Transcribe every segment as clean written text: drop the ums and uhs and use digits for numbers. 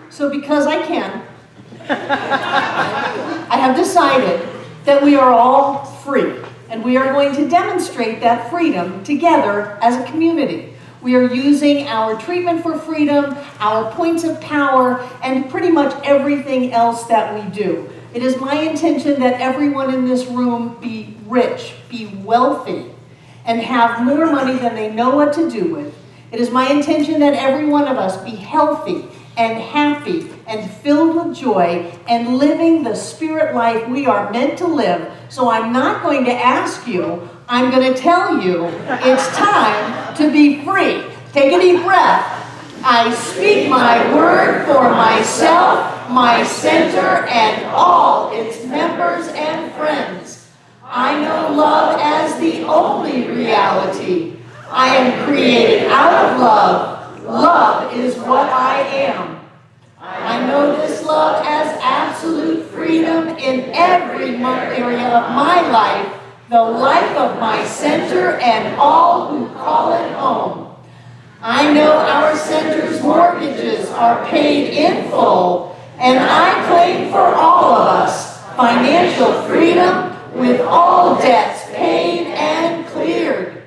So because I can, I have decided that we are all free, and we are going to demonstrate that freedom together as a community. We are using our treatment for freedom, our points of power, and pretty much everything else that we do. It is my intention that everyone in this room be rich, be wealthy, and have more money than they know what to do with. It is my intention that every one of us be healthy and happy and filled with joy and living the spirit life we are meant to live. So I'm not going to ask you, I'm going to tell you it's time to be free. Take a deep breath. I speak my word for myself, my center, and all its members and friends. I know love as the only reality. I am created out of love. Love is what I am. I know this love as absolute freedom in every area of my life, the life of my center and all who call it home. I know our center's mortgages are paid in full, and I claim for all of us financial freedom with all debts paid and cleared.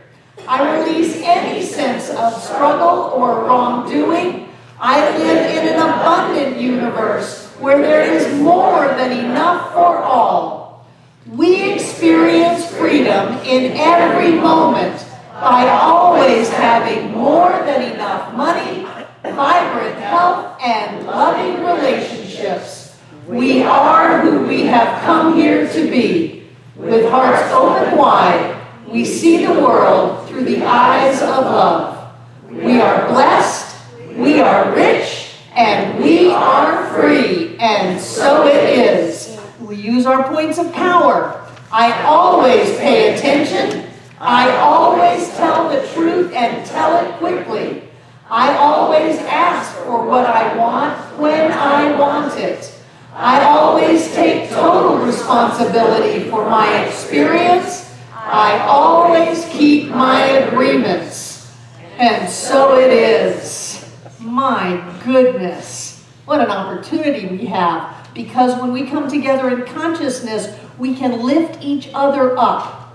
I release any sense of struggle or wrongdoing. I live in an abundant universe where there is more than enough for all. We experience freedom in every moment by always having more than enough money, vibrant health, and loving relationships. We are who we have come here to be. With hearts open wide, we see the world through the eyes of love. We are blessed, we are rich, and we are free, and so it is. We use our points of power. I always pay attention. I always tell the truth and tell it quickly. I always ask for what I want when I want it. I always take total responsibility for my experience. I always keep my agreements. And so it is. My goodness, what an opportunity we have. Because when we come together in consciousness, we can lift each other up.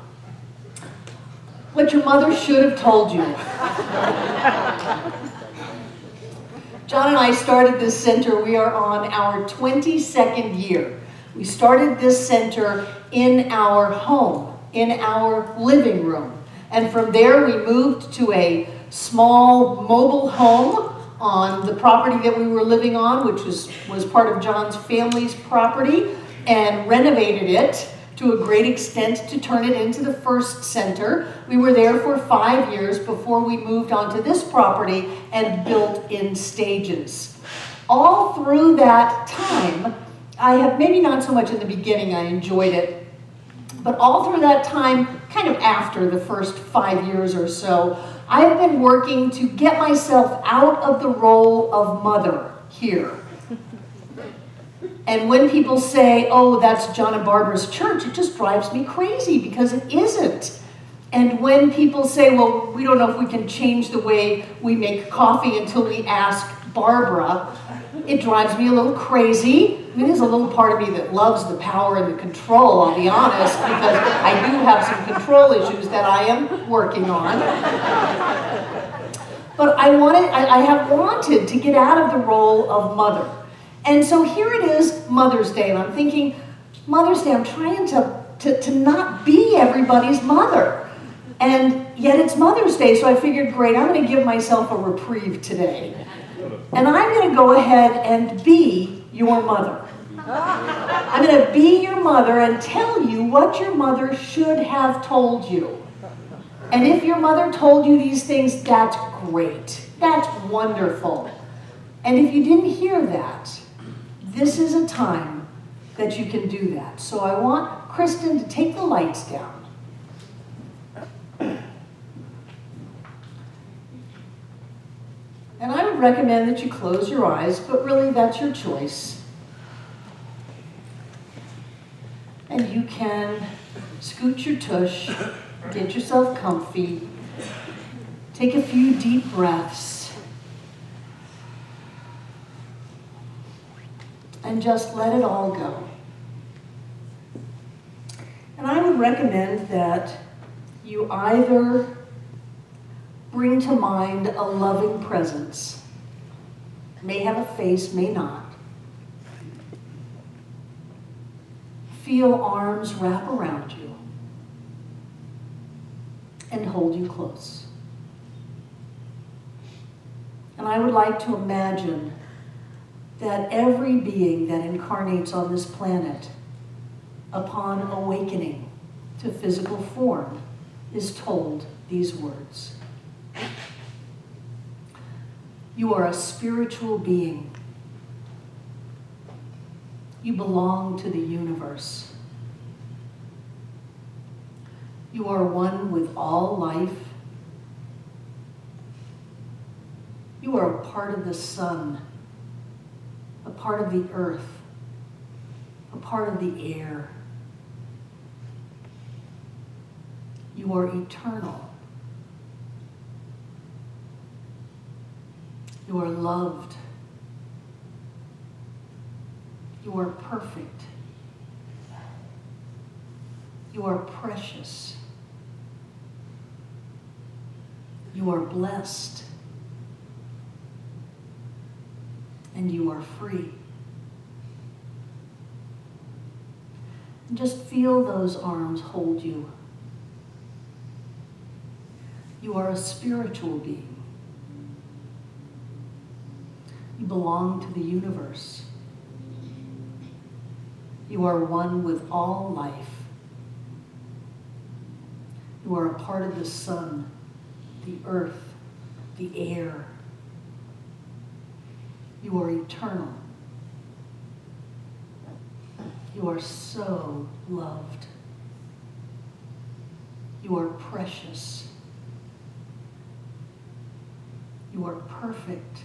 What your mother should have told you. John and I started this center. We are on our 22nd year. We started this center in our home, in our living room. And from there, we moved to a small mobile home on the property that we were living on, which was part of John's family's property, and renovated it to a great extent to turn it into the first center. We were there for 5 years before we moved onto this property and built in stages. All through that time, I have, maybe not so much in the beginning, I enjoyed it, but all through that time, kind of after the first 5 years or so, I've been working to get myself out of the role of mother here. And when people say, oh, that's John and Barbara's church, it just drives me crazy because it isn't. And when people say, well, we don't know if we can change the way we make coffee until we ask Barbara, it drives me a little crazy. I mean, there's a little part of me that loves the power and the control, I'll be honest, because I do have some control issues that I am working on. But I have wanted to get out of the role of mother. And so here it is, Mother's Day, and I'm thinking, Mother's Day, I'm trying to not be everybody's mother. And yet it's Mother's Day, so I figured, great, I'm going to give myself a reprieve today. And I'm going to go ahead and be your mother. I'm going to be your mother and tell you what your mother should have told you. And if your mother told you these things, that's great. That's wonderful. And if you didn't hear that, this is a time that you can do that. So I want Kristen to take the lights down. And I would recommend that you close your eyes, but really that's your choice. And you can scoot your tush, get yourself comfy, take a few deep breaths. and just let it all go. And I would recommend that you either bring to mind a loving presence, may have a face, may not. Feel arms wrap around you and hold you close. And I would like to imagine that every being that incarnates on this planet, upon awakening to physical form, is told these words. You are a spiritual being. You belong to the universe. You are one with all life. You are a part of the sun, a part of the earth, a part of the air. You are eternal. You are loved. You are perfect. You are precious. You are blessed. And you are free. And just feel those arms hold you. You are a spiritual being. You belong to the universe. You are one with all life. You are a part of the sun, the earth, the air. You are eternal. You are so loved. You are precious. You are perfect.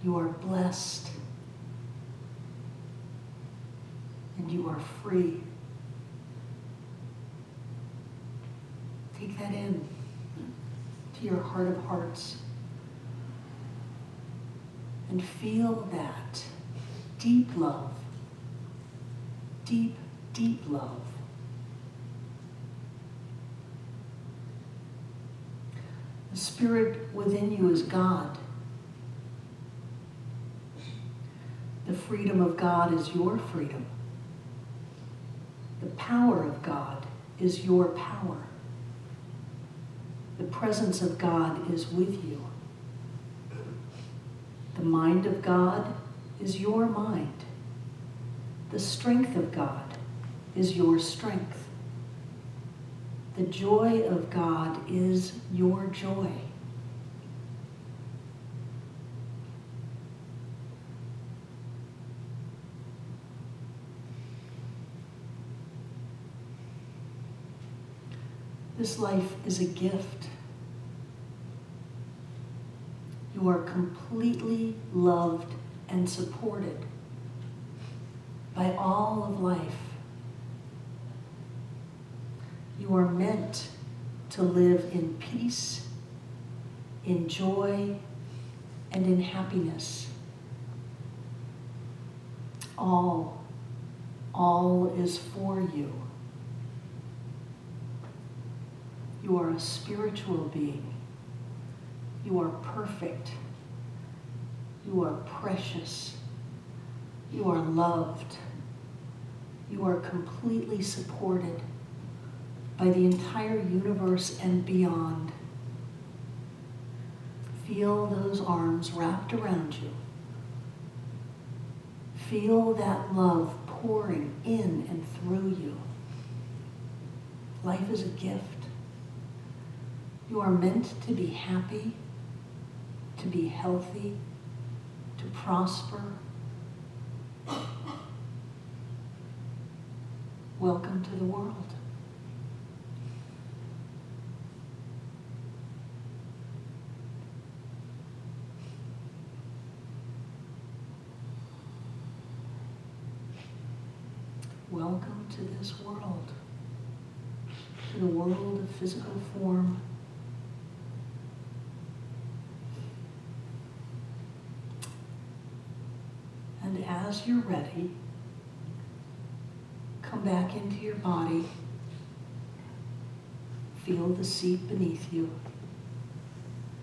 You are blessed. And you are free. Take that in to your heart of hearts. And feel that deep love. Deep, deep love. The spirit within you is God. The freedom of God is your freedom. The power of God is your power. The presence of God is with you. The mind of God is your mind. The strength of God is your strength. The joy of God is your joy. This life is a gift. You are completely loved and supported by all of life. You are meant to live in peace, in joy, and in happiness. All is for you. You are a spiritual being. You are perfect. You are precious. You are loved. You are completely supported by the entire universe and beyond. Feel those arms wrapped around you. Feel that love pouring in and through you. Life is a gift. You are meant to be happy, to be healthy, to prosper. Welcome to the world. Welcome to this world, to the world of physical form. And as you're ready, come back into your body. Feel the seat beneath you,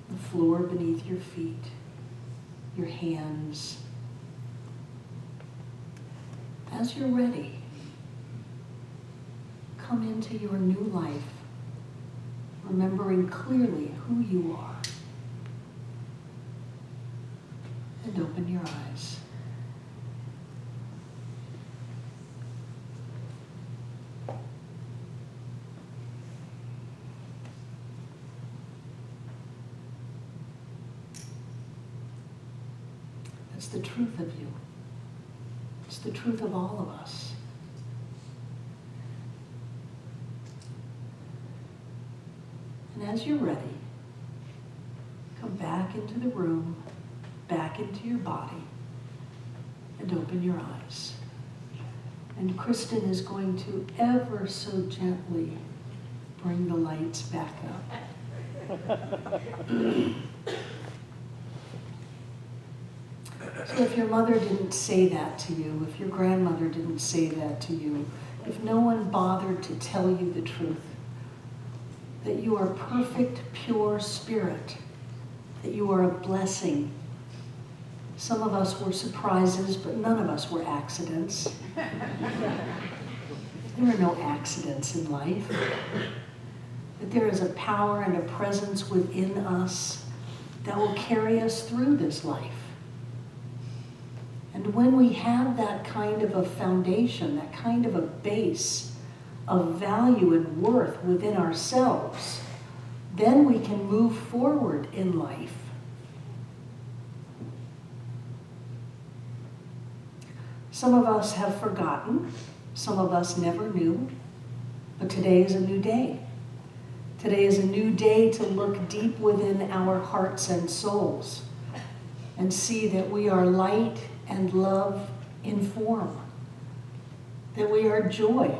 the floor beneath your feet, your hands. As you're ready, come into your new life, remembering clearly who you are. And open your eyes. That's the truth of you. It's the truth of all of us. And as you're ready, come back into the room, back into your body, and open your eyes. And Kristen is going to ever so gently bring the lights back up. So if your mother didn't say that to you, if your grandmother didn't say that to you, if no one bothered to tell you the truth, that you are perfect, pure spirit, that you are a blessing. Some of us were surprises, but none of us were accidents. There are no accidents in life. That there is a power and a presence within us that will carry us through this life. And when we have that kind of a foundation, that kind of a base of value and worth within ourselves, then we can move forward in life. Some of us have forgotten, some of us never knew, but today is a new day. Today is a new day to look deep within our hearts and souls and see that we are light and love in form, that we are joy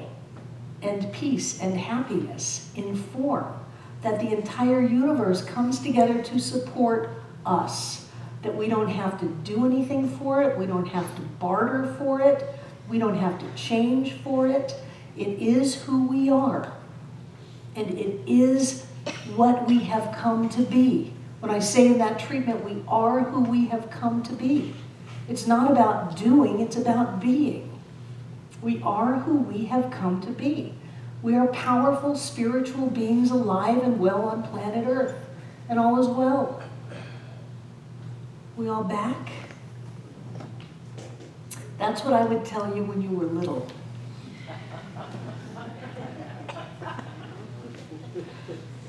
and peace and happiness in form, that the entire universe comes together to support us, that we don't have to do anything for it, we don't have to barter for it, we don't have to change for it. It is who we are, and it is what we have come to be. When I say in that treatment, we are who we have come to be. It's not about doing, it's about being. We are who we have come to be. We are powerful spiritual beings alive and well on planet Earth, and all is well. We all back? That's what I would tell you when you were little.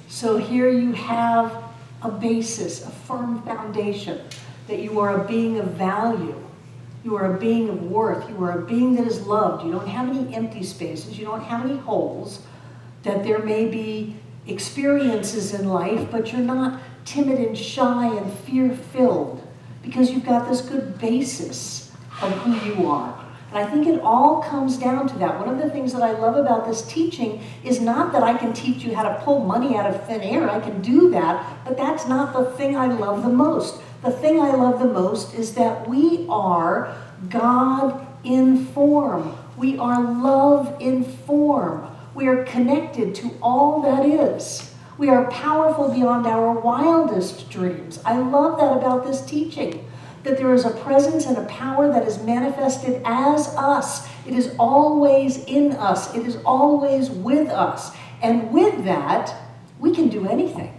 So here you have a basis, a firm foundation, that you are a being of value. You are a being of worth. You are a being that is loved. You don't have any empty spaces. You don't have any holes. That there may be experiences in life, but you're not timid and shy and fear-filled because you've got this good basis of who you are. And I think it all comes down to that. One of the things that I love about this teaching is not that I can teach you how to pull money out of thin air. I can do that, but that's not the thing I love the most. The thing I love the most is that we are God in form. We are love in form. We are connected to all that is. We are powerful beyond our wildest dreams. I love that about this teaching, that there is a presence and a power that is manifested as us. It is always in us. It is always with us. And with that, we can do anything.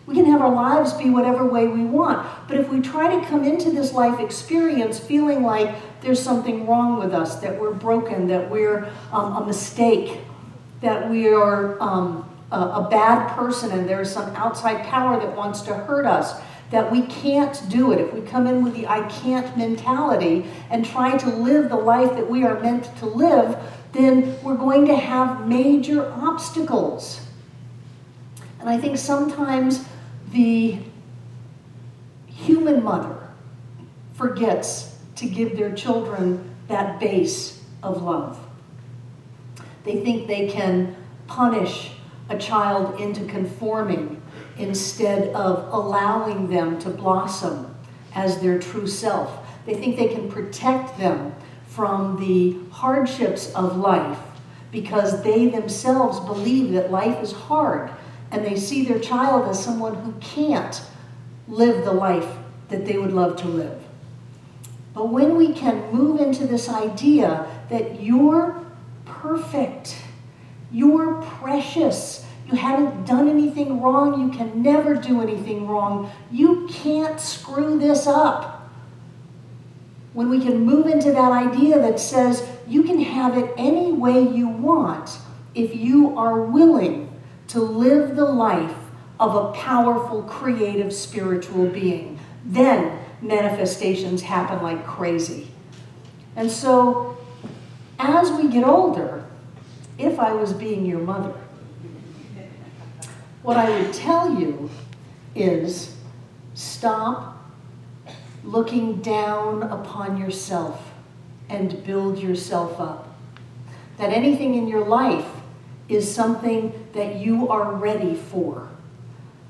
We can have our lives be whatever way we want. But if we try to come into this life experience feeling like there's something wrong with us, that we're broken, that we're a mistake, that we are a bad person and there's some outside power that wants to hurt us, that we can't do it. If we come in with the I can't mentality and try to live the life that we are meant to live, then we're going to have major obstacles. And I think sometimes the human mother forgets to give their children that base of love. They think they can punish a child into conforming instead of allowing them to blossom as their true self. They think they can protect them from the hardships of life because they themselves believe that life is hard, and they see their child as someone who can't live the life that they would love to live. But when we can move into this idea that you're perfect, you're precious, you haven't done anything wrong, you can never do anything wrong, you can't screw this up. When we can move into that idea that says you can have it any way you want if you are willing to live the life of a powerful, creative, spiritual being, then manifestations happen like crazy. And so, as we get older, if I was being your mother, what I would tell you is stop looking down upon yourself and build yourself up. That anything in your life is something that you are ready for.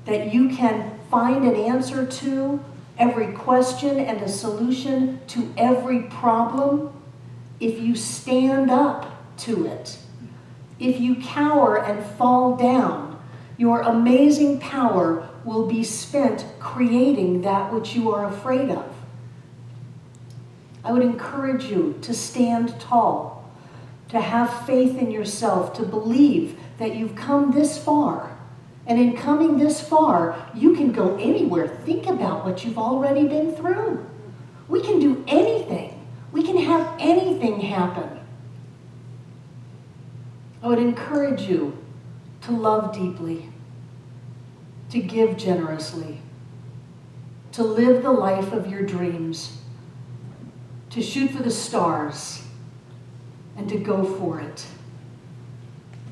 That you can find an answer to every question and a solution to every problem if you stand up to it. If you cower and fall down, your amazing power will be spent creating that which you are afraid of. I would encourage you to stand tall, to have faith in yourself, to believe that you've come this far. And in coming this far, you can go anywhere. Think about what you've already been through. We can do anything. We can have anything happen. I would encourage you to love deeply, to give generously, to live the life of your dreams, to shoot for the stars, and to go for it.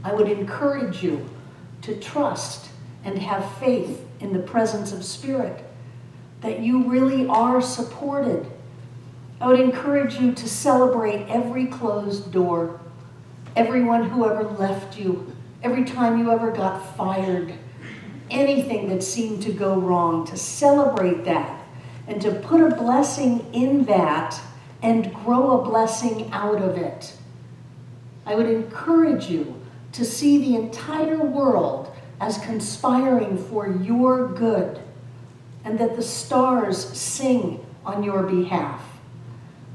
I would encourage you to trust and have faith in the presence of Spirit, that you really are supported. I would encourage you to celebrate every closed door, everyone who ever left you, every time you ever got fired, anything that seemed to go wrong, to celebrate that and to put a blessing in that and grow a blessing out of it. I would encourage you to see the entire world as conspiring for your good, and that the stars sing on your behalf.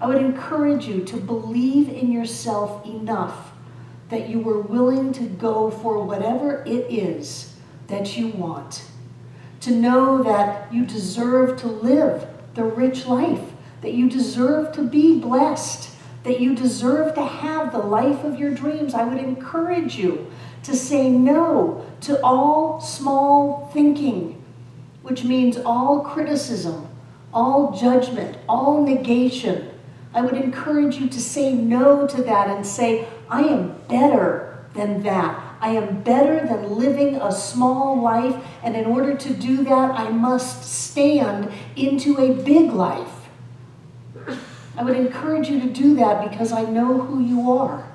I would encourage you to believe in yourself enough that you were willing to go for whatever it is that you want. To know that you deserve to live the rich life, that you deserve to be blessed, that you deserve to have the life of your dreams. I would encourage you to say no to all small thinking, which means all criticism, all judgment, all negation. I would encourage you to say no to that and say, I am better than that. I am better than living a small life, and in order to do that, I must stand into a big life. I would encourage you to do that because I know who you are.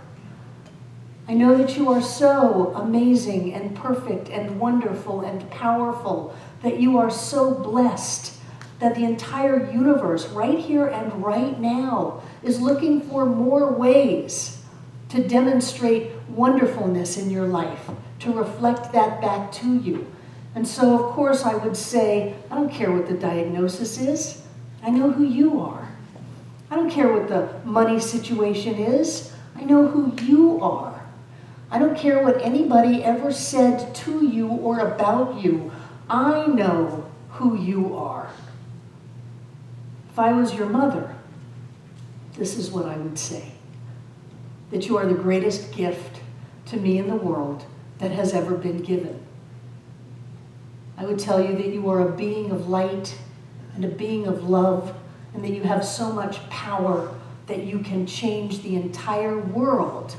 I know that you are so amazing and perfect and wonderful and powerful, that you are so blessed, that the entire universe right here and right now is looking for more ways to demonstrate wonderfulness in your life, to reflect that back to you. And so, of course, I would say, I don't care what the diagnosis is. I know who you are. I don't care what the money situation is. I know who you are. I don't care what anybody ever said to you or about you. I know who you are. If I was your mother, this is what I would say. That you are the greatest gift to me in the world that has ever been given. I would tell you that you are a being of light and a being of love, and that you have so much power that you can change the entire world.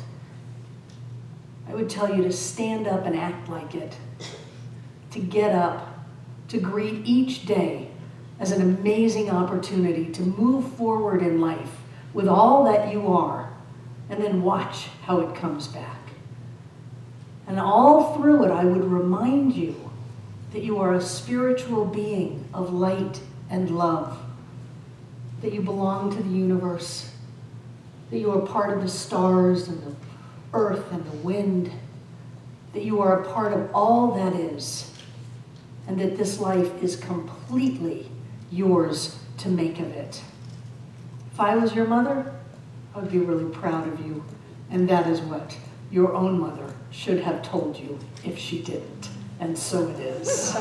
I would tell you to stand up and act like it, to get up, to greet each day as an amazing opportunity to move forward in life with all that you are, and then watch how it comes back. And all through it, I would remind you that you are a spiritual being of light and love. that you belong to the universe, that you are part of the stars and the earth and the wind, that you are a part of all that is, and that this life is completely yours to make of it. If I was your mother, I would be really proud of you, and that is what your own mother should have told you if she didn't, and so it is.